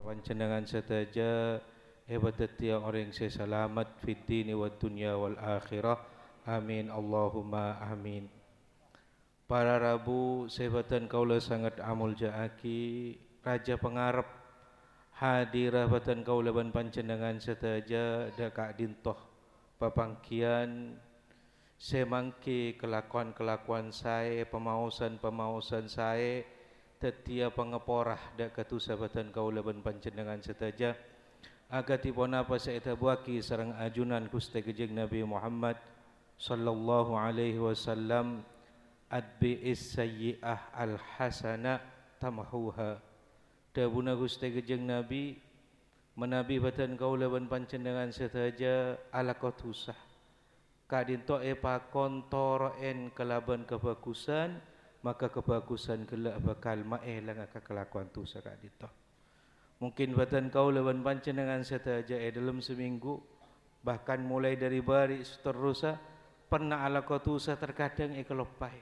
panjenengan sedaja hebatnya orang yang selamat fid dini wad dunya wal akhirah. Amin Allahumma amin. Para Rabu sebatan kaula sangat amul jaaki raja pengarap hadirah batan kaula ban panjenengan sedaja dakak dintoh papangkian semangki kelakuan-kelakuan saya pemausan saya tetia pengeporah dak katu sabatan kaula ban panjenengan sedaja agatipun apa saita buaki sareng ajunan Gusti Kanjeng Nabi Muhammad sallallahu alaihi wasallam adbi'is sayyi'ah al-hasana tamhuha. Dawuh Gusti Kanjeng Nabi menabi batan kaula ban panjenengan sedaja ala kotusah kadinto epa kontoroen kelaban kebagusan maka kebagusan kelak bakal maelang kelakuan tu sakadito. Mungkin batan kaula ban panjenengan sedaja dalam seminggu bahkan mulai dari bari seterusnya pernah ala kotusah terkadang kelopai.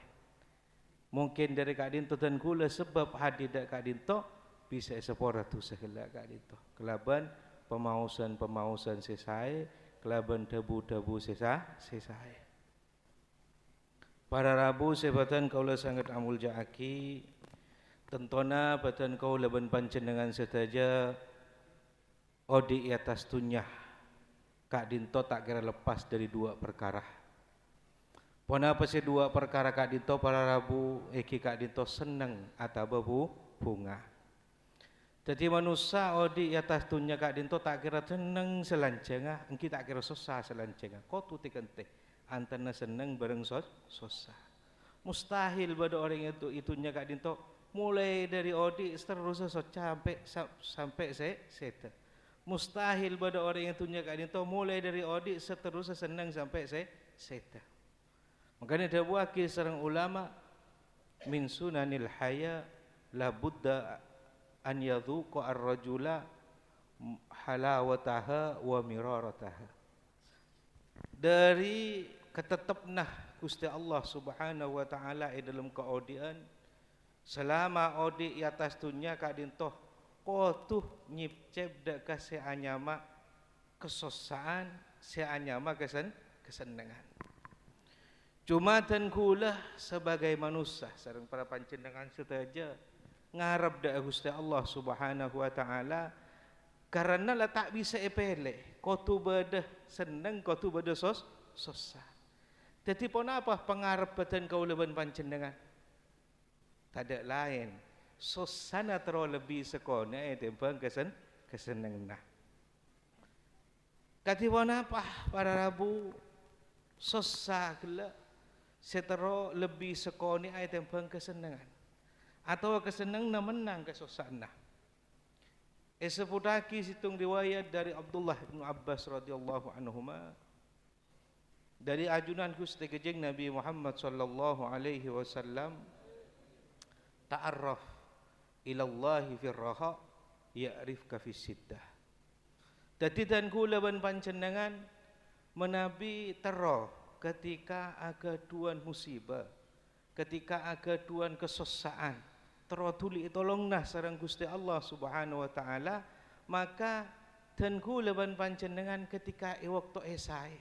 Mungkin dari kadinto dan kula sebab hadir dak kadinto bisa sepora tu segala kadinto. Kelaban pemausan sesai, kelaban debu sesai. Para Rabu sebatan kaula sangat amul jaaki tentona batan kaula ban panjenengan sedaja odi atas tunyah kak dinto tak kira lepas dari dua perkara. Pona apa sih dua perkara kak dinto para Rabu kak dinto seneng atau bunga. Jadi manusia odi atas tunyah kak dinto tak kira seneng selancenga, engki tak kira susah selancenga. Kau tu tikente antara seneng bareng susah. Mustahil pada orang itunya kak dinto mulai dari odi terus sampai seta. Mustahil pada orang itunya kak dinto mulai dari odi seterusnya senang sampai seta. Makanya ada buaki sareng ulama min sunanil haya la budda an yadhuqa ar-rajula halawataha wa mirarataha. Dari ketetapnah Gusti Allah Subhanahu wa taala dalam keodian selama odi atas dunia kadintoh kotuh nyipcep dak kasih anyama kesosaan se anyama kesenangan. Cuma dan kula sebagai manusia sareng para panjenengan sedaja ngarep dak Gusti Allah Subhanahu wa taala karena lah tak bisa epele kotu beda seneng kotu beda susah. Jadi pun apa pengarep badan kaula ban panjenengan tak ada lain susana terlebih sekona tembang kesenengan. Kati pun apa para Rabu susah gila setero lebih sekoni ayat tembang kesenangan atau kesenang menang kesusana. Seputaki situng riwayat dari Abdullah bin Abbas radhiyallahu anhuma dari ajunan Gusti Kanjeng Nabi Muhammad sallallahu alaihi wasallam ta'arraf ila Allah fi raha ya'rifka fi siddah. Dadi dan kula ban panjenengan menabi tero ketika agaduan musibah, ketika agaduan kesusaan, teroduli tolonglah sareng Gusti Allah Subhanahu wa taala, maka dan kula ban panjenengan ketika waktu esai,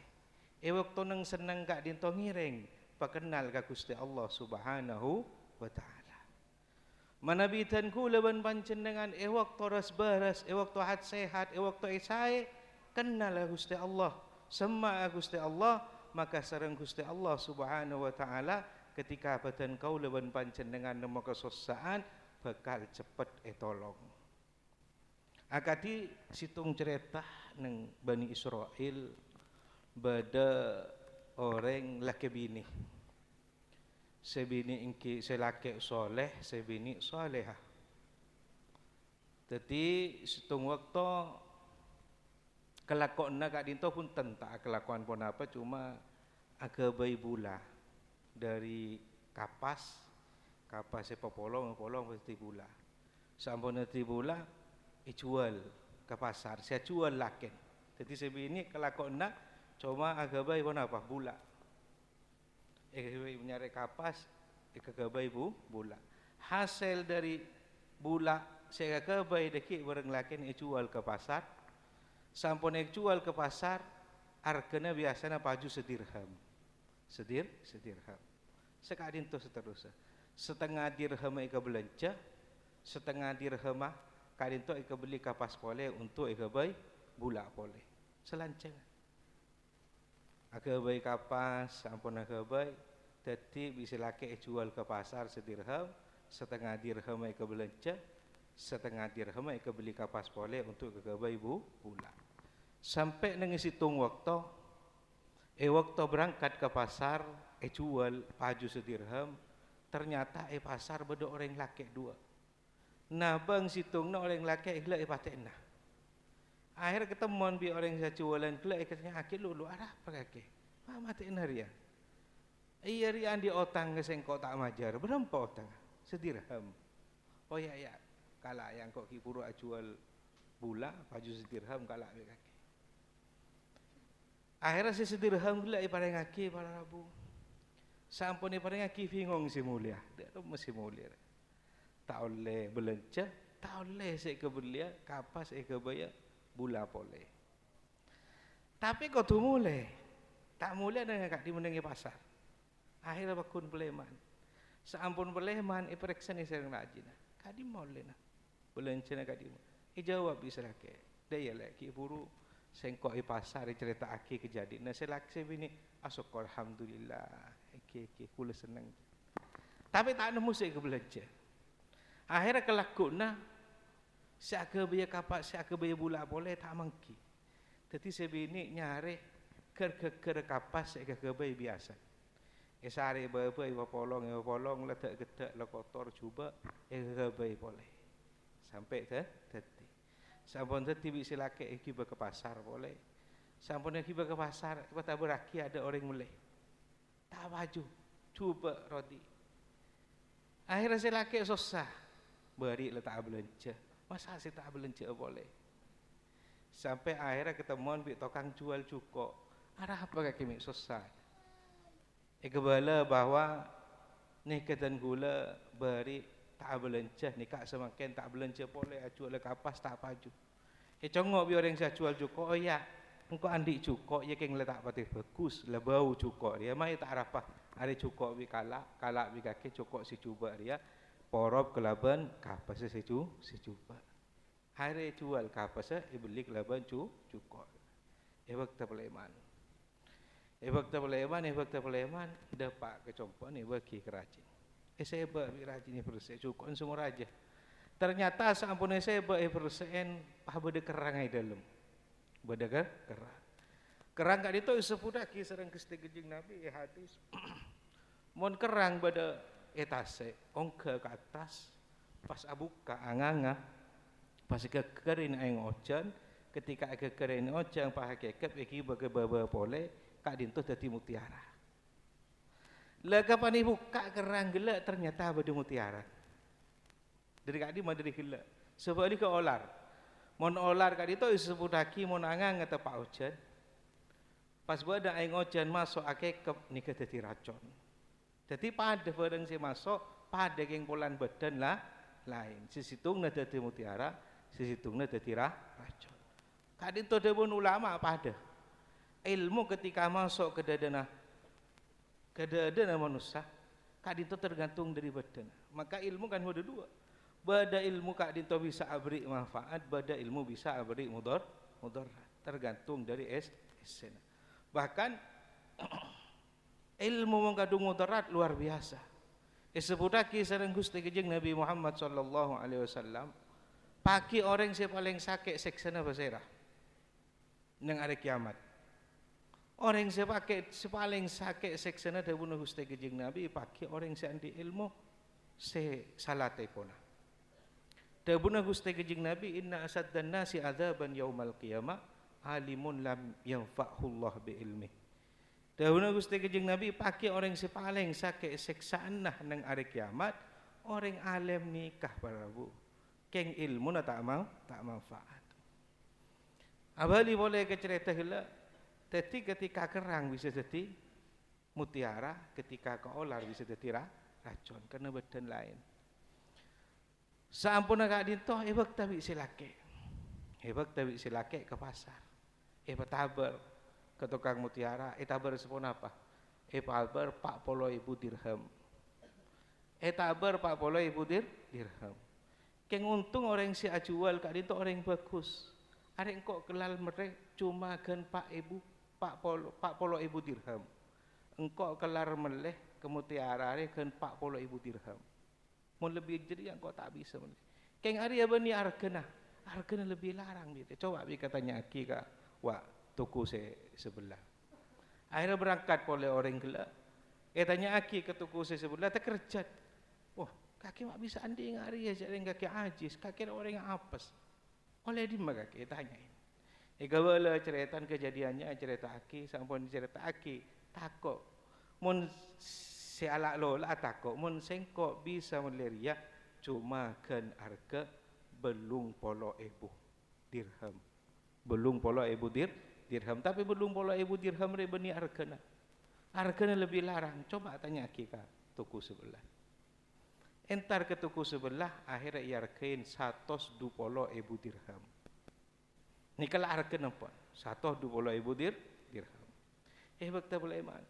waktu nang seneng kak dinto ngiring, pakenal ka Gusti Allah Subhanahu wa taala. Manabitan kula ban panjenengan waktu ras baras, waktu hat sehat, waktu esai, kenal Gusti Allah, sema Gusti Allah, maka sareng Gusti Allah Subhanahu wa taala ketika badan kaula ban panjenengan nemu kesusaan bakal cepet tolong. Akati situng cerita neng Bani Israel bada orang laki bini. Sebini ingki selaki soleh, sebini solehah. Jadi situng waktu kelakuan kak dinto pun tentak kelakuan pun apa cuma agak bayi bula dari kapas sepopolong pasti bula sampun nanti bula jual ke pasar saya jual laken jadi sebini kelakuan cuma agak bayi pun apa bula nyari kapas agak bayi bula hasil dari bula saya kebai deki barang lakin jual ke pasar. Sampun jual ke pasar, harganya biasanya paju sedirham. Sedirham. Sekadin tu seterusnya. Setengah dirham ika belanja, setengah dirham kadin tu ika beli kapas pole untuk ika bay bula pole. Selancang. Aka bay kapas, sampun aka bay, teti bisa laki jual ke pasar sedirham, setengah dirham ika belanja, setengah dirham ika beli kapas pole untuk ika bay bula. Sampai nangisitung waktu, waktu berangkat ke pasar, jual paju sedirham, ternyata pasar beda orang laki dua. Nah bang situng na orang laki ikhla paten nah. Akhir ketemuan bi orang yang jualan ikhla katanya akil lu arah apa kaki? Mati ria. Iya rian di otang ngesengkok tak majar. Berapa otang? Sedirham. Oh ya kala yang kok kipuru jual bula paju sedirham kala bi kaki. Akhirnya si sedirham gila ipareng aki para rabu. Sampun ipareng aki bingung si mulia. Dia tu mesti mulia. Tak oleh belanja, tak oleh saya kebelia, kapas saya kebaya bula pole. Tapi kau tu mulai, tak mulai dengan kak di menengi pasar. Akhirnya bakun beleman. Sampun beleman, iperiksa ni sering rajin. Kadi mulai nak belanja nak kadi. Jawab bisa lagi. Dia lagi buru. Sengkok pasar cerita aki kejadian. Nah selaki bini asok alhamdulillah. Eki kula senang. Tapi tak nemu saya belanja. Akhirnya kelakuna siaka biaya kapak siaka biaya bula boleh tak mangki. Jadi sebini nyari ker kapas siaka biaya biasa. Sehari berapa iwa polong letak gedak le kotor cuba biaya boleh. Sampai tadi. Sampun tadi bisa laki kiba ke pasar boleh. Sampun kiba ke pasar kata beraki ada orang mulai. Tak baju cuba roti. Akhirnya saya laki susah. Beri letak belanja. Masa saya tak belanja boleh. Sampai akhirnya ketemuan bi tukang jual cuko. Arah apa kaki mik susah. Kebala bahwa ni ketan gula beri tak belanja nikah semakin tak belanja boleh jual kapas tak paju. Congok bi orang saya jual cuko. Oh ya, engkau andi cuko ya keng letak pati bagus le bau cuko dia mai tak rapah. Ada cuko bi kalak bi kaki cuko si cuba dia. Porob kelaban kapas si cuba. Hari jual kapas beli kelaban cuko. Waktu peleman. Waktu peleman dapat kecompan bagi kerajin. Saya bagi rajin bersih cuko semua raja. Ternyata sampun saya bagi bersih beda kerang ai dalam. Beda kerang. Kerang kat itu sepudak kisah kestegejing Nabi hadis. Mon kerang beda etase ongke ke atas pas abuka anganga pas kekerin aing ojan ketika kekerin ojan pas kekep iki bagi baba pole kak dintu dadi mutiara. Lah kapan buka kerang gelak ternyata beda mutiara. Dari kak di madri gelak. Sebab ni ke olar. Mon olar kak itu sebudaki mon angang tepak ojan. Pas bada aing ojan masuk kekep nika dadi racun. Jadi pada barang si masuk pada yang polan badan lah lain. Sisitungna dadi mutiara, sisitungna dadi racun. Kadin tu debun ulama pada ilmu ketika masuk ke dadana manusia, kadin tu tergantung dari badan. Maka ilmu kan ada dua. Bada ilmu kadin tu bisa abri manfaat, bada ilmu bisa abri mudarat. Tergantung dari esen. Bahkan ilmu mengandung mudarat luar biasa. Sebutaki sareng Gusti Kanjeng Nabi Muhammad sallallahu alaihi wasallam, pagi orang yang paling sakit seksana basirah nang hari kiamat. Orang yang paling sakit seksana dawuh Gusti Kanjeng Nabi pagi orang yang andi ilmu se salate pona. Dawuh Gusti Kanjeng Nabi inna asaddan nasi adzaban yaumal qiyamah alimun lam yanfa'hullah bi ilmi. Dahulu Gusti Kanjeng Nabi pakai orang yang paling sakit seksaan nah nang hari kiamat orang alim nikah para bu keng ilmu na tak manfaat. Abali boleh ke cerita hela teti ketika kerang bisa jadi mutiara ketika ke olar bisa jadi racun karena badan lain. Saampun kak dinto ebek tabi silake. Ebek tabi silake ke pasar. Tabar ke tukang mutiara, tabar sepon apa? Tabar 40.000 dirham. Tabar 40.000 dirham. Keng untung orang si ajual kak dinto orang bagus. Arek kok kelal merek cuma gen 40.000 dirham. Engkau kelar meleh ke mutiara arek gen 40.000 dirham. Mau lebih jadi yang kau tak bisa meleh. Keng hari apa ni hargana? Hargana lebih larang dia. Coba bi katanya aki kak, wah tuku sebelah. Akhirnya berangkat oleh orang gila. Tanya aki ke tuku sebelah terkerjat. Wah, kaki mak bisa andi ngari ya jadi kaki ajis, kaki orang yang apes. Oleh di mana kaki tanyain. Gawala cerita kejadiannya cerita aki, sampun cerita aki takok. Mun si alak lola takok, mun sengkok bisa meleria cuma kan harga belum 10.000 dirham. Belum 10.000 dirham, tapi belum 10.000 dirham rebeni hargana. Hargana lebih larang. Coba tanya aki ka tuku sebelah. Entar ke tuku sebelah akhirnya ia hargain 120.000 dirham. Ni kalau harga nampak 120.000 dirham. Bakta Peleman.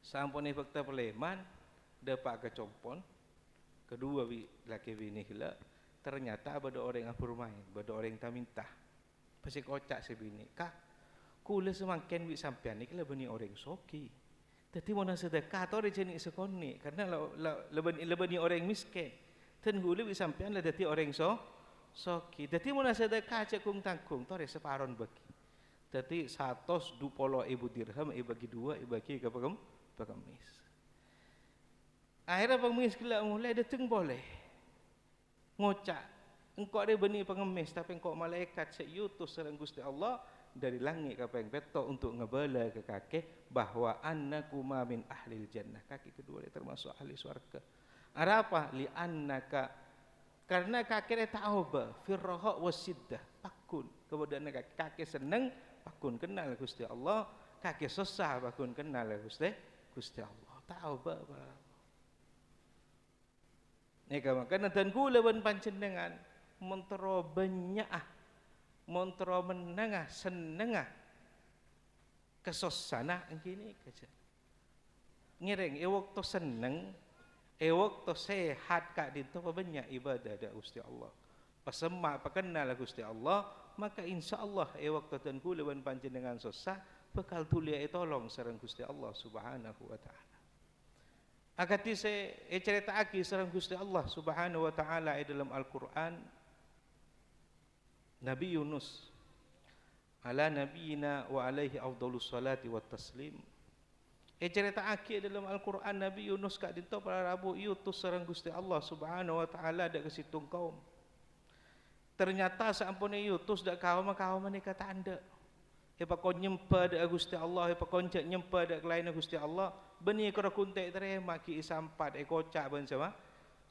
Sampun bakta Peleman dapat kecompon. Kedua laki bini hila ternyata ada orang yang bermain, ada orang yang tak minta. Pasti kocak sebini. Kak, kula semakin wi sampean ni kala bani orang soki. Tapi mana sedekah atau rejeni sekoni karena lebani orang miskin. Ten gula wi sampean lah dadi orang soki. Dadi mana sedekah cekung tangkung tore separon bagi. Dadi 120.000 dirham bagi dua bagi ke pengemis. Akhirnya pengemis kala mulai datang boleh. Ngocak engkau ada benih pengemis tapi engkau malaikat seutus sareng Gusti Allah dari langit ke pengpeto untuk ngebala ke kaki bahwa annakuma min ahlil jannah. Kaki kedua dia termasuk ahli surga. Apa? Li annaka karena kaki dia ta'awba firraha wasiddah pakun. Kemudian kaki seneng pakun kenal Gusti Allah, kaki susah pakun kenal Gusti Allah. Ta'awba karena dan gula ban panjenengan montro banyak montro menengah senengah kesosana gini kerja ngiring waktu seneng waktu sehat kak dinto banyak ibadah ada Gusti Allah pasemak pakenal Gusti Allah maka insyaallah waktu dan gula ban panjenengan susah bakal tulia tolong sareng Gusti Allah Subhanahu wa taala. Akati saya cerita aki sareng Gusti Allah Subhanahu wa taala dalam Al-Qur'an Nabi Yunus ala nabiyina wa alaihi afdhalus salati wat taslim. Cerita aki dalam Al-Qur'an Nabi Yunus kak dinto para rabu yutus sareng Gusti Allah Subhanahu wa taala dak ke situng kaum. Ternyata sampune yutus dak kaum ni kata anda. Kau nyempa dak Gusti Allah, kau nyempa dak lain Gusti Allah. Beni kau kuntek terima ki sampat kocak ban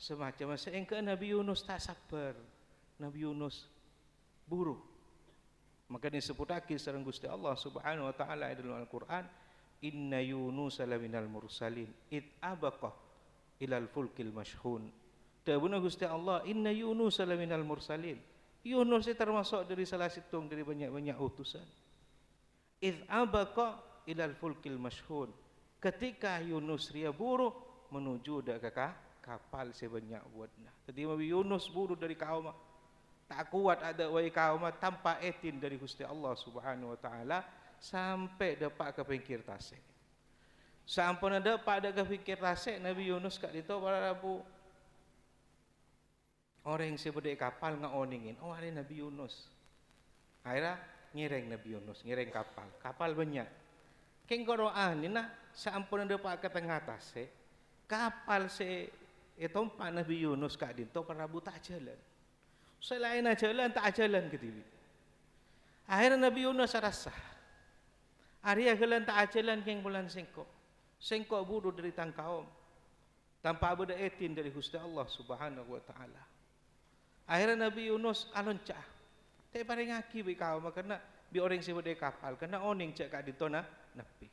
semacam seengke Nabi Yunus tak sabar. Nabi Yunus buru. Maka disebut lagi sareng Gusti Allah Subhanahu wa taala dalam Al-Qur'an, inna Yunus laminal mursalin id abaqa ilal fulkil mashhun. Dabuna Gusti Allah, inna Yunus laminal mursalin. Yunus itu termasuk dari salah situng dari banyak-banyak utusan. Id abaqa ilal fulkil mashhun. Ketika Yunus ria buru menuju ke kapal sebanyak buatna. Jadi Nabi Yunus buru dari kaum tak kuat ada wai kaum tanpa etin dari Gusti Allah Subhanahu wa taala sampai dapat ke pinggir tasik. Sampun dapat ke pinggir tasik Nabi Yunus kat ditu para rabu orang sebedek kapal ngaoningin. Oh hari Nabi Yunus. Akhirnya ngireng Nabi Yunus, ngireng kapal banyak. Keng Qur'an ini sampun dapat ke tengah tasik kapal tompak Nabi Yunus kak dinto para rabu tak jalan. Selain jalan tak jalan ke TV. Akhirnya Nabi Yunus rasa Arya gelan tak jalan keng bulan sengkok buru dari tangkaum tanpa ada etin dari Gusti Allah Subhanahu wa taala. Akhirnya Nabi Yunus aloncah te paring ngaki bi kaum karena bi orang sebede kapal karena oning cek kak ditona nabi.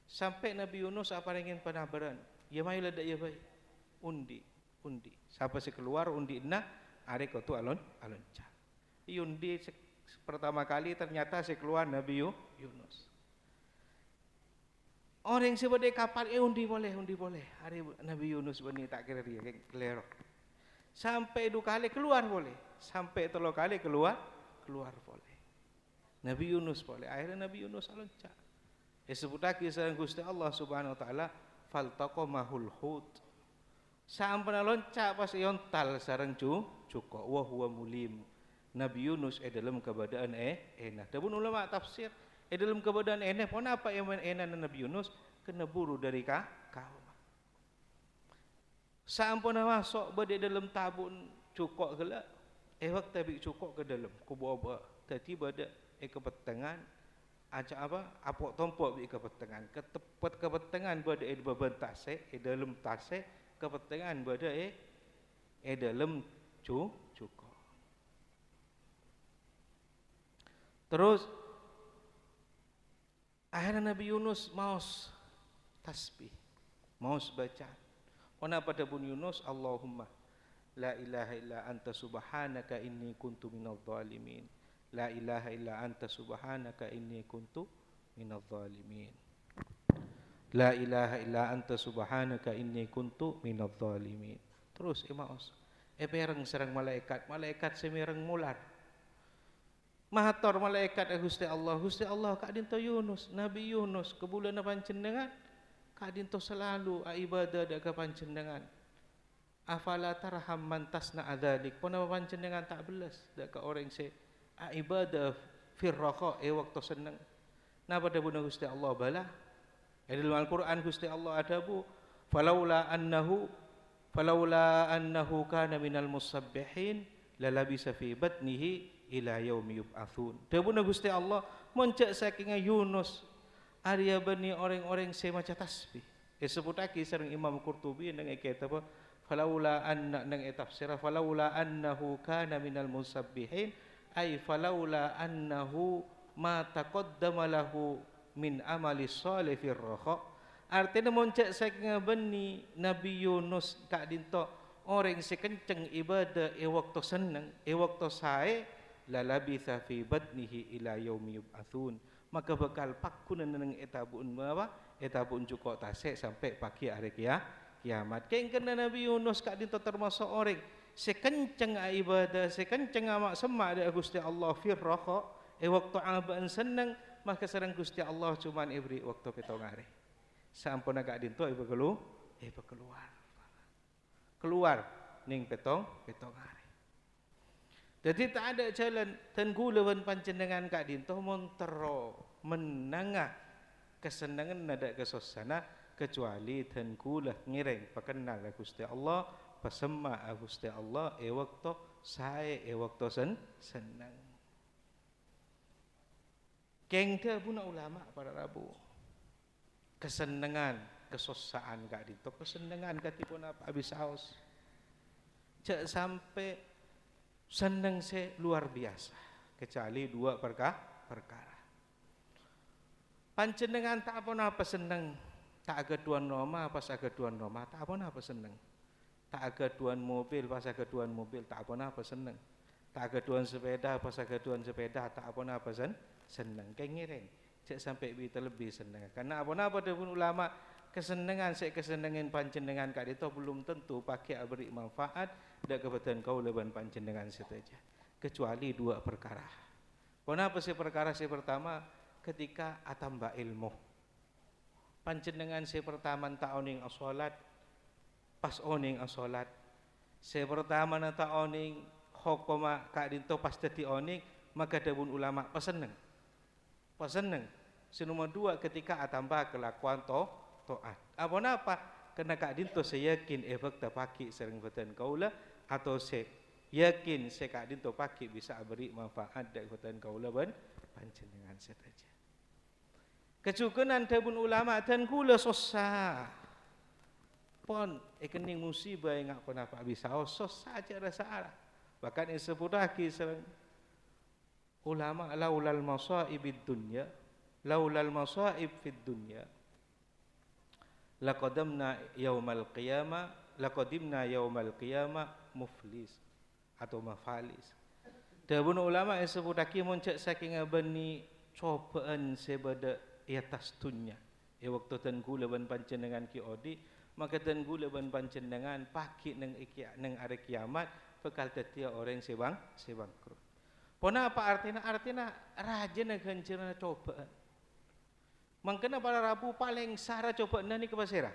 Sampai Nabi Yunus apa ringin penabaran. Ya mai ledak ya baik. undi. Siapa sih keluar undi na are kau tu alon ca. Undi pertama kali ternyata si keluar Nabi Yunus. Orang yang sebut kapal undi boleh. Hari Nabi Yunus bani tak kira dia kelero. Sampai 2 kali keluar boleh. Sampai 3 kali keluar boleh. Nabi Yunus boleh. Akhirnya Nabi Yunus alonca. Sebut lagi sareng Gusti Allah Subhanahu wa taala faltaqamahul hut. Sampun lonca pas yontal sareng cuko wa huwa mulim. Nabi Yunus dalam keadaan enak. Dapun ulama tafsir dalam keadaan enak. Kenapa enak Nabi Yunus kena buru dari kaum. Sampun masuk bade dalam tabun cuko gela. Waktu bi cuko ke dalam kubu-kubu. Tadi bade kepetengan aja apok tompok di kepetengan ketepat kepetengan pada beban tase dalam tase kepetengan pada dalam cuko. Terus akhirnya Nabi Yunus maus tasbih, maus baca. Ona pada bun Yunus Allahumma la ilaha illa anta subhanaka inni kuntu minadh dhalimin. La ilaha illa anta subhanaka inni kuntu minadh dhalimin. La ilaha illa anta subhanaka inni kuntu minadh dhalimin. Terus maos. Pereng serang malaikat semereng mular. Mahator malaikat Gusti Allah kak dinto Yunus, Nabi Yunus kebulan panjenengan kak dinto selalu ibadah dak panjenengan. Afala tarham man tasna adzalik. Pona panjenengan tak belas dak ka orang se ibadah firraqa waktu seneng. Napa da buna Gusti Allah bala? Dalam Al-Qur'an Gusti Allah ada bu falaula annahu kana minal musabbihin lalabisa fi batnihi ila yaumi yub'atsun. Da buna Gusti Allah moncak saking Yunus Arya bani orang-orang se maca tasbih. Sebutake sareng Imam Qurtubi nang kitab apa falaula anna nang tafsir falaula annahu kana minal musabbihin ay falaula annahu ma taqaddama lahu min amali shalih firraqa. Artinya moncak saking bani Nabi Yunus kak dinto orang sekenceng ibadah waktu seneng waktu sae lalabitha fi batnihi ila yaumi yub'atsun. Maka bakal pakunan nang etabun apa etabun cukup tasek sampai pagi hari kiamat. Keng kena Nabi Yunus kak dinto termasuk orang sekenceng ibadah sekenceng amak semak dari Gusti Allah firraqa waktu abaan seneng maka sareng Gusti Allah cuman ibri waktu petong hari sampun agak dinto keluar ning petong hari. Jadi tak ada jalan tenggu lawan panjenengan kak dinto montero menangah kesenangan nada kesosana kecuali tenggu lah ngireng pakenal Gusti Allah pasema Gusti Allah waktu saya waktu senang. Keng dia puna ulama para rabu. Kesenangan, kesosaan kak dito, kesenangan katipun apa habis haus. Cak sampai senang se luar biasa. Kecuali 2 perkara. Panjenengan tak apa senang, tak agaduan Roma pas agaduan Roma, tak apa senang. Tak agaduan mobil pas agaduan mobil, tak apa senang. Tak agaduan sepeda pas agaduan sepeda, tak apa senang. Kayak ngireng, cek sampai bisa lebih senang. Karena apa-apa pun ulama kesenangan kesenangan panjenengan kak itu belum tentu pakai beri manfaat dan kebetulan kau leban panjenengan saja. Kecuali 2 perkara. Kenapa sih perkara pertama ketika atamba ilmu. Panjenengan pertama tak oning asolat pas oning asolat. Pertama tak oning hokoma kak dinto pas dadi oning maka dabun ulama peseneng. Nomor 2 ketika atamba kelakuan toat. Apa? Karena kak dinto saya yakin efek tapaki sering beten kaula atau saya yakin saya kak dinto paki bisa beri manfaat dari beten kaula ban panjenengan saja. Kecukupan dabun ulama dan kula susah. Pon kening musibah yang ngak kenapa bisa susah saja rasa arah. Bahkan disebut lagi sering ulama laulal masaibid dunya laulal masaib fid dunya laqadamna yaumal qiyamah laqadimna yaumal qiyamah muflis atau mafalis. Dabun ulama sebutaki muncak saking abani cobaan sebada atas dunia. Waktu tenggu leban pancenengan ki odi, maka tenggu leban pancenengan paki neng hari kiamat bekal tetia orang sebang krut. Pona apa artinya? Artinya raja nak hancurna cobaan. Mangkena para rabu paling sara cobaan ni kepasera.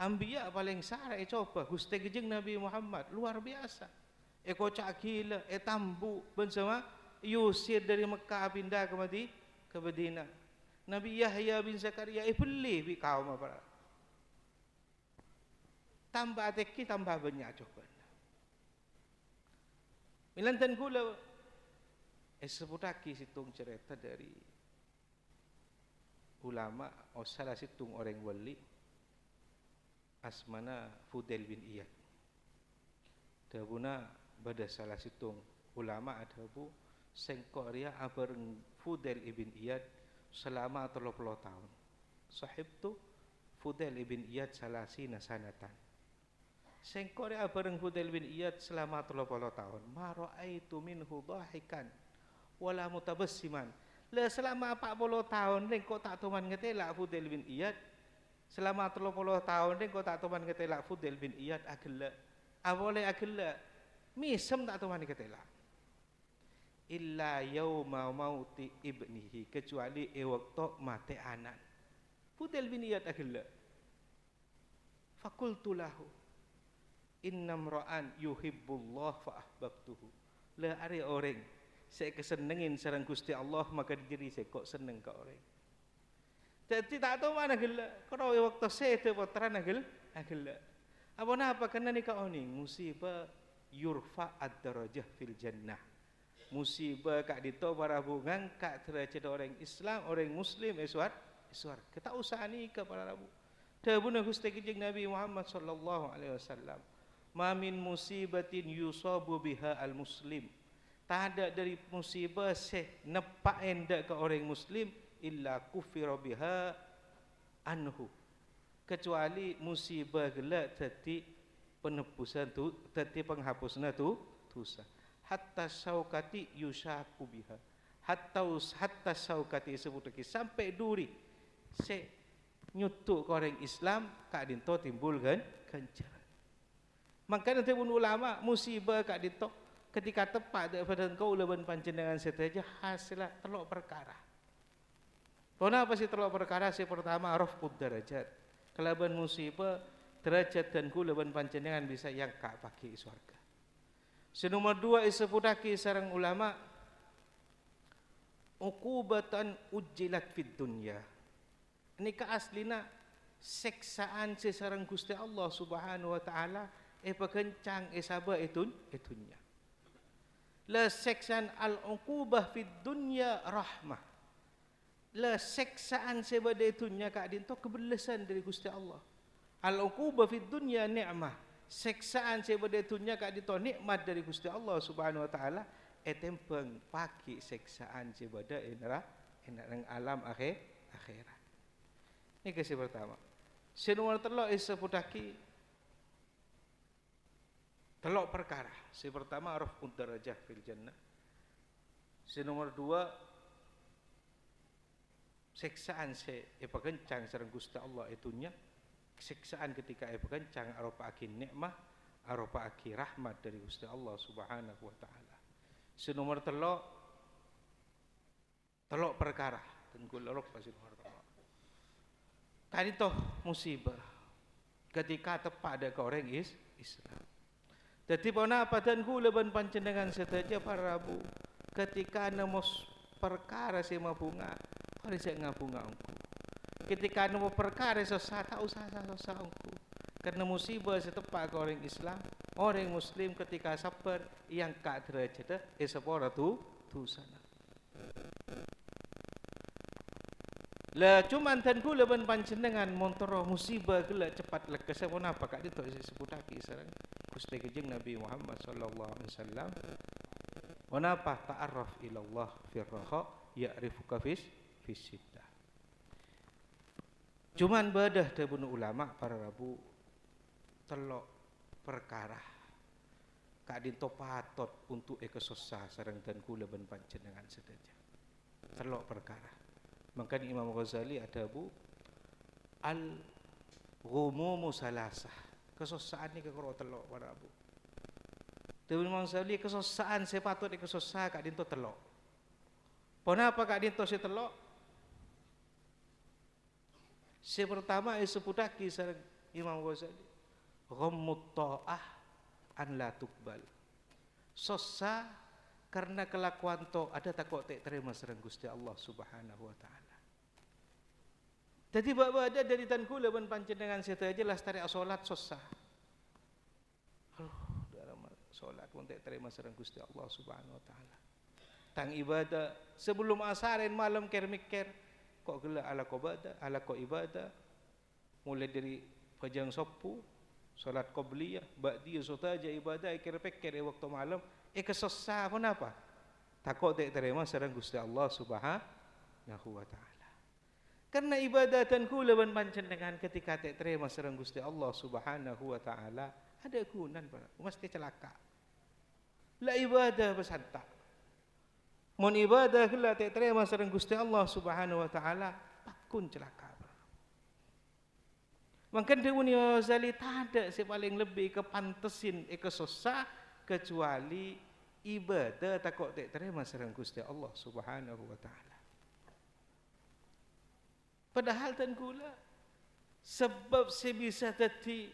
Ambiya paling sara coba Gusti Gejeng Nabi Muhammad luar biasa. Kocak gila, tambu bersama Yusir dari Mekah pindah ke Madinah. Nabi Yahya bin Zakaria beli bi kaum apa? Tambah teki tambah banyak coba. Milantan gula sebutaki situng cerita dari ulama salah situng orang wali asmana Fudail bin Iyad. Dabuna pada salah situng ulama ada bu sengkoria abareng Fudail ibn Iyad selama 30 tahun. Sahib tu Fudail ibn Iyad salasina sanatan. Sengkoria abareng Fudail bin Iyad selama 30 tahun. Ma ra'aitu minhu dhahikan wala mutabassiman. Le selama 40 tahun ning kok tak tuman ngetelak Fudail bin Iyad. Selama 30 tahun ning kok tak tuman ngetelak Fudail bin Iyad agela. Awale agela. Misem tak tuman ngetelak. Illa yauma mauti ibnihi, kecuali waktu mati anak. Fudail bin Iyad agela. Fakultu lahu innam ra'an yuhibbullah fa ahbabtuhu. Le are orang saya kesenengin sareng Gusti Allah maka diri saya kok seneng ke orang. Jadi tak tahu mana gila. Kalau waktu saya tu putra nagel, agela. Apa kena ni kau ni musibah yurfa ad-darajah fil jannah. Musibah kak dito para bungang kak derajat orang Islam, orang Muslim eswar. Kita usah ni ke para rabu. Dabuna Gusti Gejeng Nabi Muhammad sallallahu alaihi wasallam. Ma min musibatin yusabu biha al-muslim. Tak ada dari musibah nepak endak ke orang Muslim illa kufira biha anhu. Kecuali musibah gelak tadi penebusan tu, tadi penghapusna tu dosa. Hatta saukati yusaku biha. Hatta saukati sebut lagi sampai duri se nyutuk ke orang Islam kak dinto timbul kan ganjaran. Makanya timbul ulama musibah kak dinto ketika tepat daripada engkau leban panjenengan seteja hasilnya telok perkara. Kenapa sih telok perkara? Si pertama rafqud darajat. Kelaban musibah derajat dan ku leban panjenengan bisa yang kak pakai surga. Si nomor 2 isepudaki sareng ulama uqubatan ujilat fid dunya. Ini kaaslina seksaan sesarang Gusti Allah Subhanahu wa taala pekencang sabah itunya. La seksaan al-uqubah fid dunya rahmah. La seksaan sebada itunya kak dinto kebelesan dari Gusti Allah. Al-uqubah fid dunya ni'mah. Seksaan sebada itunya kak dinto nikmat dari Gusti Allah Subhanahu wa taala etempeng paki seksaan sebada enang alam akhirat. Ini kasih pertama. Si nomor telok sepudaki telok perkara. Si pertama raf'ud darajah fil jannah. Si nomor 2 seksaan pekencang sareng Gusti Allah itunya. Seksaan ketika pekencang arupa aki nikmah, arupa aki rahmat dari Gusti Allah Subhanahu wa taala. Si nomor telok perkara. Tengku lorok pasti nomor telok. Tadi toh musibah ketika tepat ada ke orang Islam. Jadi pona padan ku leban panjenengan seteja para rabu ketika nemu perkara sema bunga hari saya ngabunga engku. Ketika nemu perkara susah tak usah engku. Karena musibah setepat ke orang Islam, orang Muslim ketika sabar yang kak derajat sepora tu sana. Lah cuman tanku leban panjenengan montoro musibah gelak cepat lekas pun apa kak itu sebutaki sareng Gusti Gejeng Nabi Muhammad sallallahu alaihi wasallam. Wanapa ta'arraf ila Allah fi raha ya'rifuka fi siddah. Cuman badah tabun ulama para rabu telok perkara kak dinto patot untuk ekososah sareng dan kula ben panjenengan sedaja. Telok perkara. Maka Imam Ghazali ada bu al-ghumumu salasah. Kesosaan ni kekoro telok para rabu. Tabun Imam Ghazali kesosaan sepatut ekososah kak dinto telok. Kenapa kak dinto si telok? Si pertama seputaki sareng Imam Ghazali. Ghammut ta'ah an la tuqbal. Sosa karena kelakuan to ada takut tak terima sareng Gusti Allah Subhanahu wa taala. Jadi bapa ada dari tan kula ban panjenengan saya jelas tarik salat sosa. Dalam salat pun tak terima sareng Gusti Allah Subhanahu wa taala. Tang ibadah sebelum asarin malam mikir kok gela ala ibadah, ala ko ibadah mulai dari pajang sopu salat qabliyah, ba'diyah sotaja ibadah pikir waktu malam kesesah kenapa? Takut tak terima sareng Gusti Allah Subhanahu wa taala. Karena ibadah dan kula ban panjenengan ketika tak terima sareng Gusti Allah Subhanahu wa taala ada gunan mesti celaka. La ibadah besantak. Mun ibadah kula tak terima sareng Gusti Allah Subhanahu wa taala pakun celaka. Maka Dewan Ghazali tak ada si paling lebih kepantesin ekososah kecuali ibadah takut tak terima sareng Gusti Allah Subhanahu wa taala. Padahal tan kula sebab si bisa tadi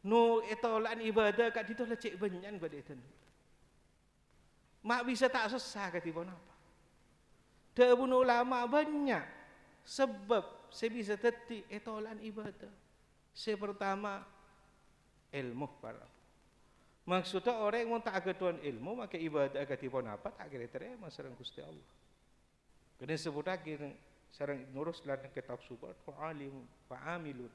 no etolan ibadah kat ditu lah cek benyan bade tan. Mak bisa tak sesah kat tiba apa. Dewan ulama banyak sebab si bisa tadi etolan ibadah. Yang pertama ilmu para. Maksudnya orang yang tak ketuan ilmu maka ibadah katipun apa tak kira terima sareng Gusti Allah. Kena sebut lagi sareng nurus lan kitab subat fa'alim fa'amilun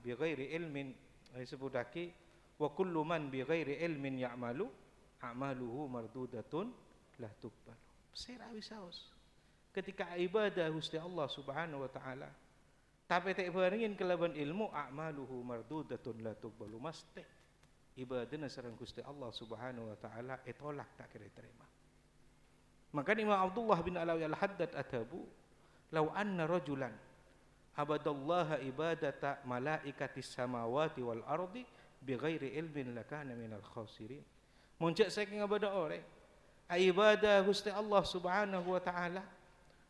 bi ghairi ilmin disebut lagi wa kullu man bi ghairi ilmin ya'malu a'maluhu mardudatun la tuqbal. Saya saus. Ketika ibadah Gusti Allah Subhanahu wa taala tapi tak beringin kelaban ilmu a'maluhu mardudatun la tuqbalu masti ibadahna sareng Gusti Allah Subhanahu wa taala tolak tak kira terima. Maka Imam Abdullah bin Alawi al-Haddad atabu law anna rajulan abadallaha ibadata malaikatis samawati wal ardi bighairi ilmin lakana minal khasirin. Muncak saking ibadah orang ibadah Gusti Allah Subhanahu wa taala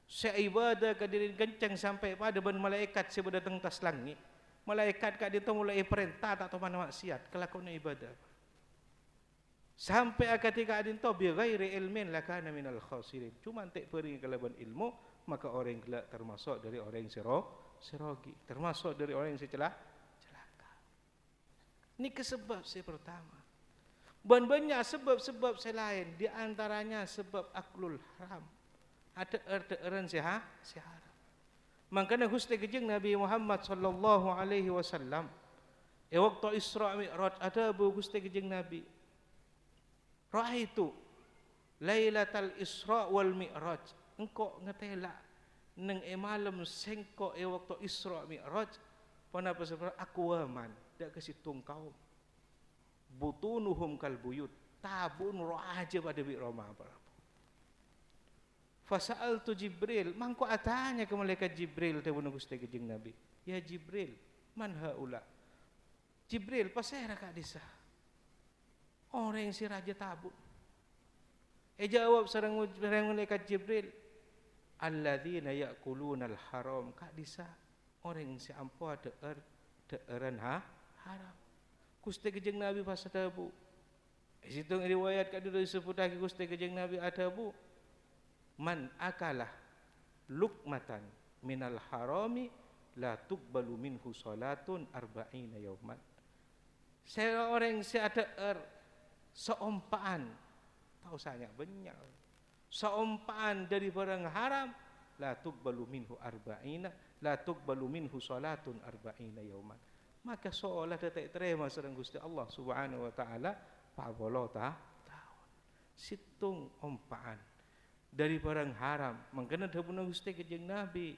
seibadah kadirin kencang sampai pada ban malaikat si berdatang tas langit. Malaikat kat dia tu mulai perintah tak tahu mana maksiat kelakuan ibadah. Sampai ketika adin tu bi ghairi ilmin lakana minal khasirin. Cuma tak beri kelaban ilmu maka orang gelak termasuk dari orang yang serogi, termasuk dari orang yang celaka. Ini kesebab saya pertama. Dan banyak sebab-sebab selain di antaranya sebab aklul haram. Ada eran siha haram. Makanya Gusti kejeng Nabi Muhammad sallallahu alaihi wasallam waktu Isra Mi'raj ada bu Gusti kejeng Nabi raaitu lailatal Isra wal Mi'raj engkau ngetela neng malam sengko waktu Isra Mi'raj panapa sebenarnya akwaman dak kesitung kaum butunuhum kalbuyut tabun roaja pada bi Roma apa. Fasa'altu Jibril, mangko atanya ke malaikat Jibril tebun Gusti kejeng Nabi. Ya Jibril, man haula? Jibril pasera ka disa. Orang si raja tabun. Jawab sareng malaikat Jibril, alladzina ya'kuluna al-haram ka disa. Orang si ampo deeran haram. Gusti kejeng Nabi pasada bu. Situng riwayat ka dulu disebut lagi Gusti kejeng Nabi ada bu. Man akalah lukmatan minal harami la tuqbalu minhu salatun arba'ina yauman. Seorang yang ada seumpaan tahu saya banyak seumpaan dari barang haram la tuqbalu minhu arba'ina la tuqbalu minhu salatun arba'ina yauman. Maka solat tak terima sareng Gusti Allah Subhanahu wa taala pabolo tahun. Situng umpaan dari barang haram. Mangkana dapuna Gusti kejeng Nabi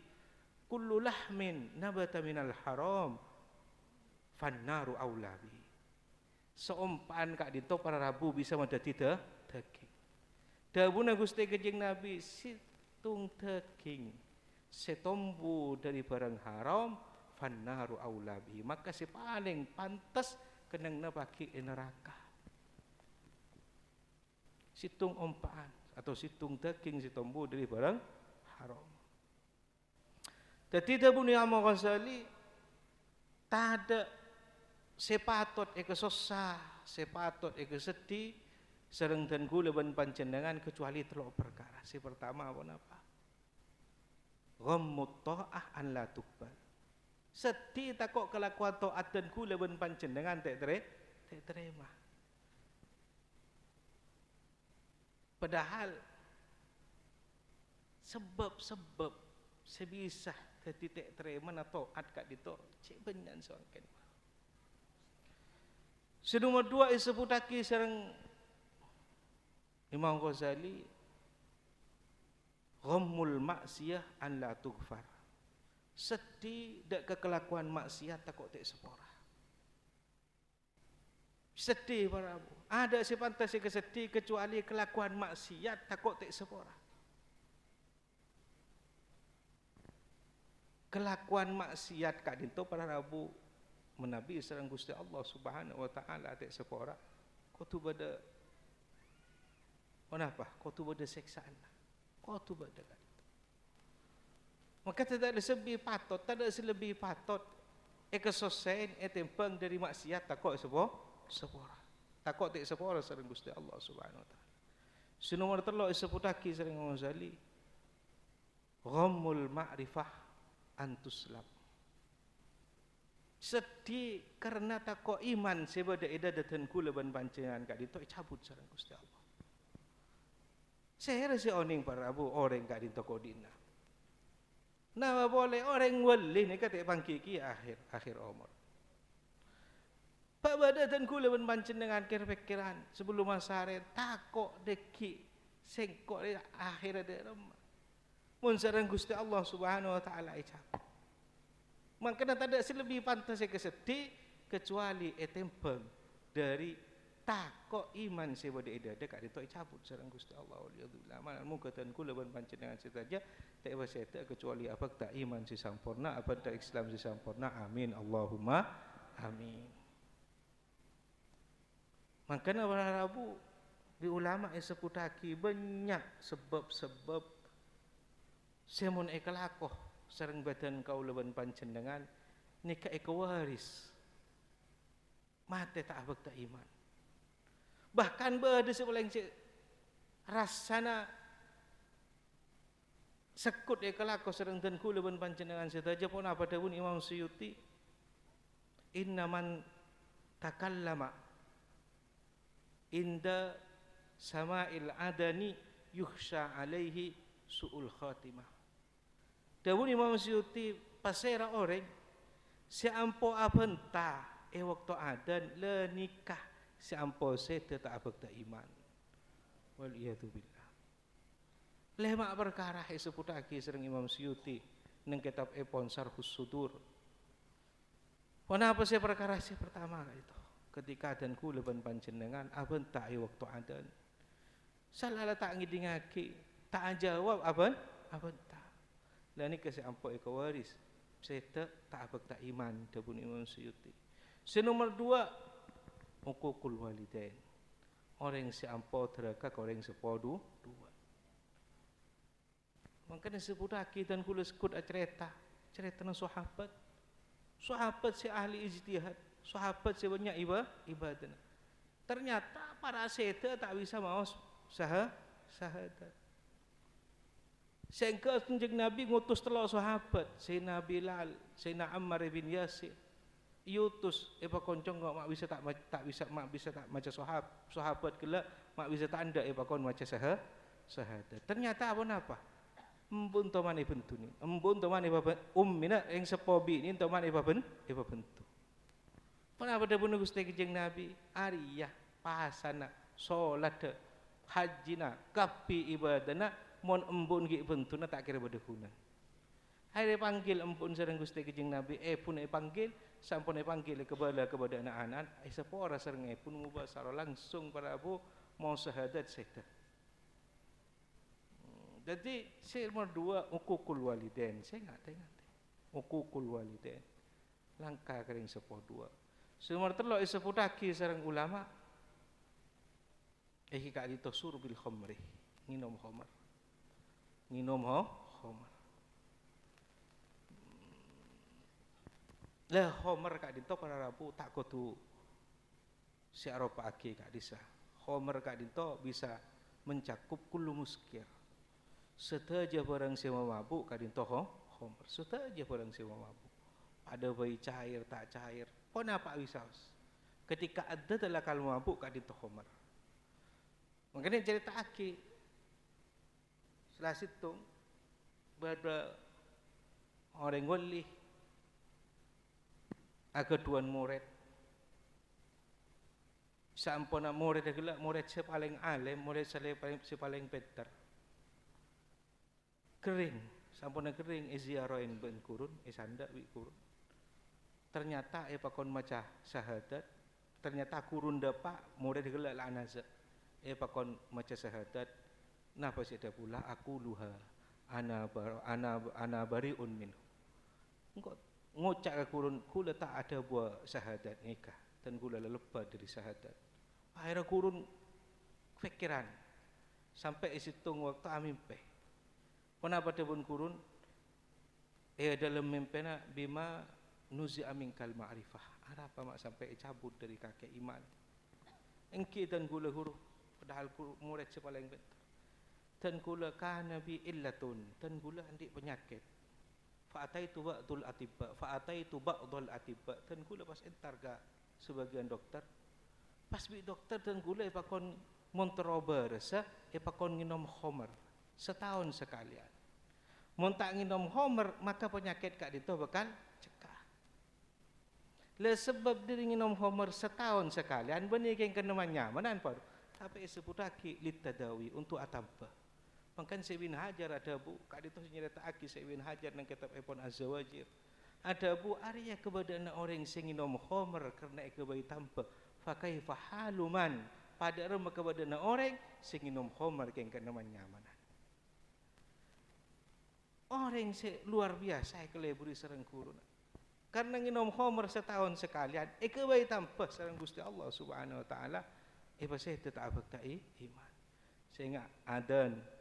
kullu lahmin nabata minal haram fannaru aula bi. Seumpaan kak dito para rabu bisa madati daging. Dawuhna Gusti Kanjeng Nabi situng daging setombu dari barang haram fannaru aula bi. Maka si paling pantas kenang na bagi neraka. Situng ompaan atau situng daging sitombu dari barang haram. Jadi Imam Ghazali tak ada sepatot eka susah, sepatot eka sedih, sereng dan gula ban panjenengan kecuali telok perkara. Si pertama apa? Ghammut ta'ah an la tuqbal. Sedih takok kelakuan taat dan gula ban panjenengan tak terima. Padahal sebab-sebab sebisa tidak terima atau taat dito cik benyan soangken. Senomor dua disebutake sareng Imam Ghazali ghammul maksiyah an la tughfar. Sedih dak kekelakuan maksiat takut tak sepora. Sedih para abu. Ada si pantas yang kesedih kecuali kelakuan maksiat takut tak sepora. Kelakuan maksiat kak dinto para abu menabi sareng Gusti Allah Subhanahu wa taala tak sepora. Kau tu bada kenapa? Kau tu bada seksaan. Kau tu bada kan. Maka tidak ada lebih patut, tak ada lebih patut. Kesosain tempang dari maksiat takut sepora. Takut tak sepora sareng Gusti Allah Subhanahu wa taala. Sinomor telu disebutake sareng Ghazali ghammul ma'rifah antuslam. Sedih karena takut iman sebada edadatan kula ban panjenengan kak dito cabut sareng Gusti Allah. Saya rasa oning para abu orang kak dito kodina. Nah boleh orang wali ni kata pangkiki akhir umur. Pak badatan kula ban panjenengan kira-kiran sebelum masare takok deki sengkok akhir ada remah. Mun sareng Gusti Allah Subhanahu wa taala icap. Makanya tak ada lebih pantas saya kesedih kecuali etempeng dari takok iman sebada edada kak dito cabut sareng Gusti Allah waliyadzubillah. Mana mungkatan kula ban panjenengan saja tak waseta kecuali apa tak iman si sampurna apa tak Islam si sampurna. Amin Allahumma amin. Makanya para Rabu di ulama sebutaki banyak sebab-sebab semun ekalakoh sareng badan kaula ban panjenengan nika ekawaris mate tak abek tak iman. Bahkan berada sebelang rasana sekut ekalakoh sareng dan kula ban panjenengan setaja pun apa dawuh Imam Suyuti innaman takallama inda sama'il adani yukhsha alaihi su'ul khatimah. Dawuh Imam Suyuti pasera orang si ampo abenta waktu adan le nikah si ampo se tak abek tak iman. Wal iyadu billah. Lemak perkara seputake sareng Imam Suyuti nang kitab Epon Sarhus Sudur. Kenapa saya perkara si pertama itu? Ketika adan kula ban panjenengan abenta waktu adan. Salah tak ngidingake, tak jawab abenta. Lah ni kasi ampo ekawaris. Saya tak abek tak iman dawuh Imam Suyuti. Nomor dua hukukul walidain. Orang si ampo teraka orang sepodu dua. Makanya sebutake dan kula sekut cerita nang sahabat. Sahabat si ahli ijtihad, sahabat si banyak ibadah. Ternyata para seta tak bisa mau syahadat. Sehingga kanjeng Nabi ngutus telur sahabat, Sayyidina Bilal, Sayyidina Ammar bin Yasir. Yutus epa koncong mak bisa tak maca sahabat kelak mak bisa tak anda epa kon maca syahadat. Ternyata apa? Embun toman ibentuni. Embun toman iba ummina yang sepobi ini toman iba bentu. Kenapa ada bunuh Gusti Kanjeng Nabi? Ariyah pasana salat hajina kapi ibadana mon embun gi bentuna tak kira badehuna. Hai panggil ampun sareng Gusti Kanjeng Nabi, pun panggil, sampun panggil kepada anak-anak, sepora sareng pun mubasara langsung para Abu mau syahadat setan. Jadi nomor 2 ukukul walidain, saya ngerti. Ukukul walidain. Langkah kering sepo 2. Nomor 3 seputaki sareng ulama. Kak dito surbil khamri, nginom khamar. Nginom khamar. Lah Homer kak dinto para Rabu tak kudu si Aropa aki kak disa. Homer kak dinto bisa mencakup kullu muskir. Setaja barang sewa mabuk kak dinto Homer. Setaja barang sewa mabuk. Ada bayi cair tak cair. Pon apa wisaus. Ketika ada dalam kalau mabuk kak dinto Homer. Makanya cerita aki. Setelah situng berada orang wali. Keduan murid sampun murid adalah murid si paling alim, murid si paling pintar. Kering, sampun kering ziarahin ben kurun, sanda wi kurun. Ternyata pakon maca syahadat, ternyata kurun dapat murid adalah anaza. Pakon maca syahadat, napa sih ada pula aku luha ana bariun minhu. Engkau ngocak ke kurun, kula tak ada buat syahadat nikah dan kula lepas dari syahadat. Akhirnya kurun fikiran sampai isitung waktu amimpe. Kenapa dia pun kurun? Dalam mimpinya bima nuzi amingkal ma'rifah. Ada apa mak sampai cabut dari kakek iman? Engki dan kula huruf, padahal murid sepaling betul. Dan kula kana bi illatun, dan kula andik penyakit. Fa'ataitu ba'dul atibba, dan kula pas entar ga sebagian dokter. Pas bi dokter dan kula pakon monteroba rasa pakon nginom homer setahun sekalian. Mun tak nginom homer maka penyakit kak dito bakal cekah. Le sebab diri nginom homer setahun sekalian benih yang kena nyamanan paru. Tapi sebutaki litadawi untuk atamba. Mungkin Ibn Hajar ada bu, kak itu nyerita aki Ibn Hajar nang kitab Ibn Az-Zawajir. Ada bu Arya kepada orang sing nginom homer karena kebayi tanpa. Fakai fahaluman pada rumah kepada orang sing nginom homer yang kena nyamanan. Orang luar biasa keleburi serang kurun. Karena nginom homer setahun sekalian, kebayi tanpa serang Gusti Allah Subhanahu Wa Taala. Pasal tetap tak iman. Sehingga adan.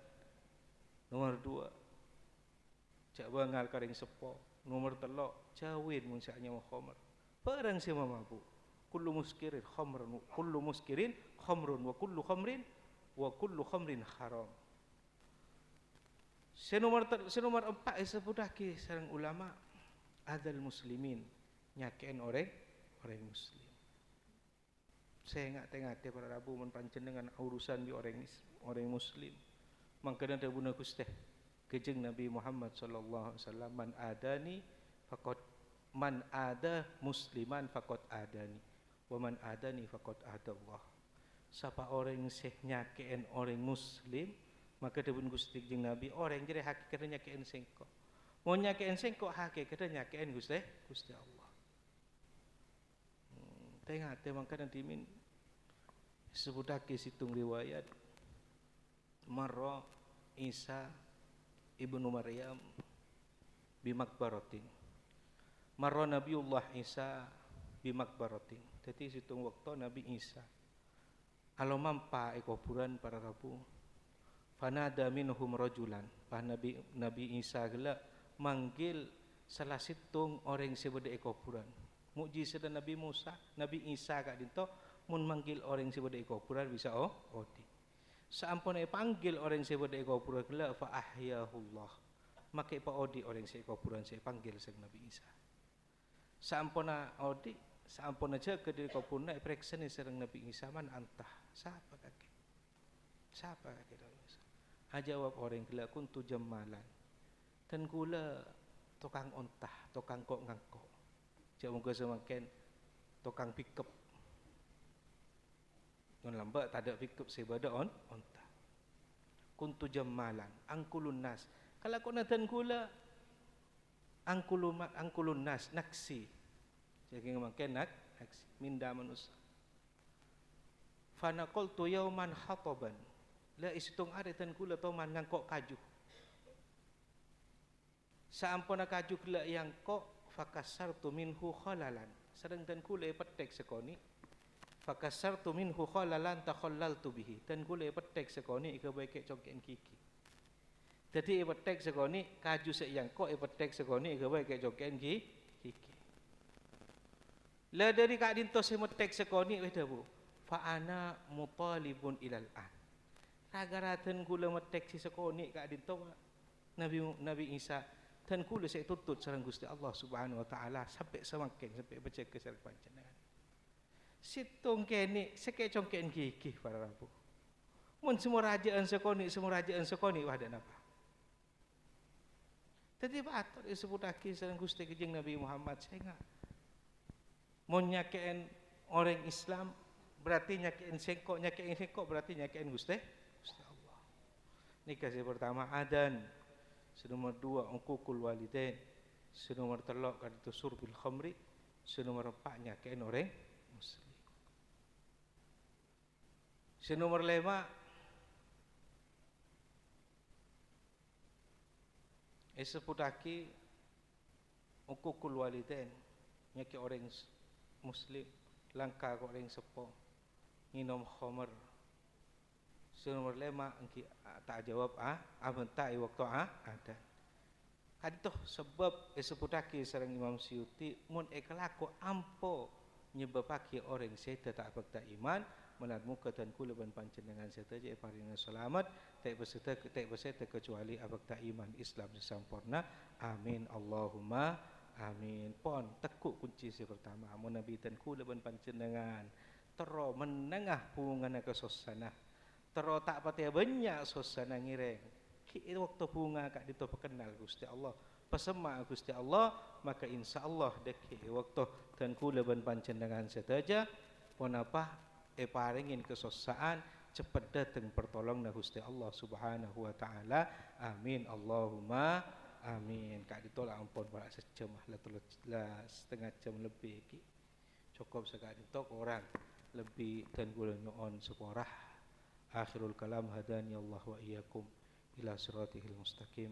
Nomor 2 cak bangal karing sepo. Nomor 3 cawin munsaknya khamr. Barang si mabuk. Kullu muskirin khamrun, kullu muskirin khamrun wa kullu khamrin haram. Senomor 4 sebutake sareng ulama adal muslimin nyakein orang muslim. Saya ngate-ngate para Rabu mun panjenengan urusan di orang muslim. Mangkana ada buna Gusti kejeng Nabi Muhammad sallallahu alaihi wasallam man ada musliman faqad adani wa man adani faqad adallah. Siapa orang yang nyakein orang muslim maka ada buna Gusti kejeng Nabi orang jadi hakikatnya nyakein sengko. Mau nyakein sengko hakikatnya nyakein Gusti Allah. Tengah mangkana dimin sebutake situng riwayat Marra Isa ibnu Maryam bimakbaratin. Marra Nabiullah Isa bimakbaratin. Jadi situng waktu Nabi Isa alo mampa kuburan para Rabu. Fanada minhum rajulan. Pak Nabi Isa gela manggil salah situng orang sebeda kuburan. Mukjizat Nabi Musa, Nabi Isa kak dinto mun manggil orang sebeda kuburan bisa odi. Saampun panggil orang sebut kuburan gela fa ahyahullah. Maka pa odi orang kuburan saya panggil sang Nabi Isa. Saampun odi, saampun aja ke di kuburan periksa ni sareng Nabi Isa man antah. Siapa kakek? Siapa kakek Isa? Jawab orang gela kuntu jamalan. Dan gula tukang ontah, tukang kok ngangkok. Jangan muka semakin tukang pickup. Ngon lambat tak ada pickup sebada onta. Kuntu jamalan angkulun nas. Kalau kau natan gula angkulun nas naksi. Jadi ngemakan naksi minda manusia. Fana qultu yauman hataban. La isitung ari tan kula toman ngangkok kaju. Saampuna kaju kula yang kok fakasartu minhu khalalan. Sareng tan kula petek sekoni. Fakasartu minhu khalalan takhallaltu bihi. Tan kula petek sekoni ika baik congken kiki. Jadi petek sekoni kaju sek yang kok petek sekoni ika baik congken kiki. La dari kak dinto se metek sekoni weda bu. Fa ana mutalibun ilal an. Ragaraten kula metek si sekoni kak dinto Nabi Isa dan kula saya tutut sareng Gusti Allah Subhanahu wa taala sampai semakin sampai baca kesal panjenengan. Situng kene seke congken gigih para rabu. Mun semua rajaan sekoni wah dan apa? Tadi batur disebut lagi sareng Gusti Kanjeng Nabi Muhammad saya enggak. Mun nyakein orang Islam berarti nyakein sengkok berarti nyakein Gusti Allah. Nikah yang pertama adan. Nomor 2 uququl walidain. Nomor 3 kaditu surbil khamri. Nomor 4 nyakein orang muslim. Nomor 5 seputaki uququl walidain nyakein orang muslim langka ko orang sepo nginom khamr. Nomor 5 engki tak jawab abentai waktu ada. Kadito sebab seputaki sareng Imam Suyuti mun kelaku ampo nyebabake orang seda tak bakta iman menan muka dan kula ban panjenengan seda je paring selamat tak beserta kecuali abakta iman Islam sempurna. Amin Allahumma amin. Pon tekuk kunci si pertama mun nabi dan kula ban panjenengan tero menengah hubungan ke sosana. Tero tak pati banyak suasana ngireng. Ki waktu bunga kak dito perkenal Gusti Allah. Pesema Gusti Allah maka insyaallah deki waktu dan kula ban panjenengan sedaja pun apa paringin kesosaan cepat datang pertolong na Gusti Allah Subhanahu wa taala. Amin Allahumma amin. Kak dito lah ampun para sejam lah setengah jam lebih ki. Cukup sekali dito orang lebih dan kula nyoon seporah. Akhirul kalam hadani Allah wa iyyakum ila siratihil mustaqim.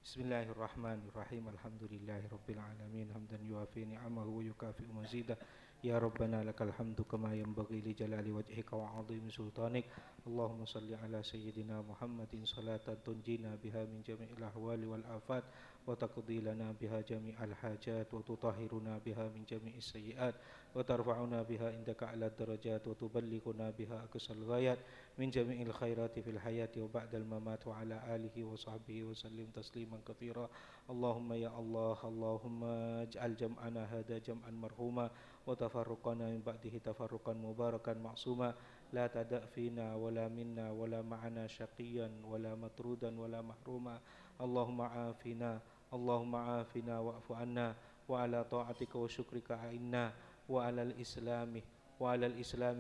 Bismillahirrahmanirrahim. Alhamdulillahirabbil alamin hamdan yuafi ni'amahu wa yukafi'u mazidah. Ya Rabbana lakal hamdu kama yanbaghi li jalali wajhika wa 'azimi sultanik. Allahumma salli ala sayyidina Muhammadin salatan tunjina biha min jami'il ahwali wal afat wa taqdi lana biha jami'al hajat wa tutahhiruna biha min jami'is sayyi'at wa tarfa'una biha indaka 'ala darajat wa tuballighuna biha aqsal ghayat min jami'il khairati fil hayati wa ba'dal mamat wa 'ala alihi wa sahbihi wa sallim tasliman katsira. Allahumma ya Allah, Allahumma ij'al jam'ana hadha jam'an marhuma wa tafarruqana min ba'dihi tafarruqan mubarakan ma'suma. La tada' fina wala minna wala ma'ana syaqiyan wala matrudan wala mahruma. Allahumma afina wa'fu anna wa ala ta'atika wa syukrika a'inna wa ala al-islami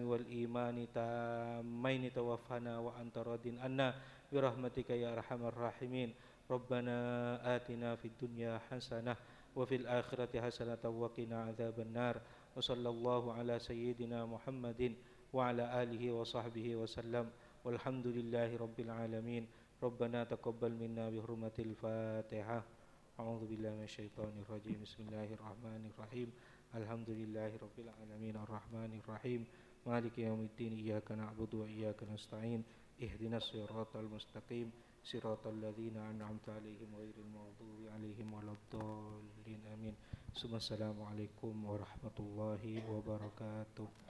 wal imani tammaini tawaffana wa anta radin anna bi rahmatika ya arhamar rahimin. Rabbana atina fid dunya hasanah wa fil akhirati hasanah wa qina adzaban nar. Wa sallallahu ala sayyidina Muhammadin wa ala alihi wa sahbihi wa sallam. Walhamdulillahi rabbil alamin. Rabbana taqabbal minna bi hurmatil Fatihah. A'udzu billahi minasyaitonir rajim. Bismillahirrahmanirrahim. Alhamdulillahi rabbil alamin arrahmanir rahim. Maliki yaumiddin. Iyyaka na'budu wa iyyaka nasta'in. Ihdinas siratal mustaqim. Siratal ladzina an'amta 'alaihim ghairil maghdubi 'alaihim waladdallin. Amin. Assalamualaikum warahmatullahi wabarakatuh.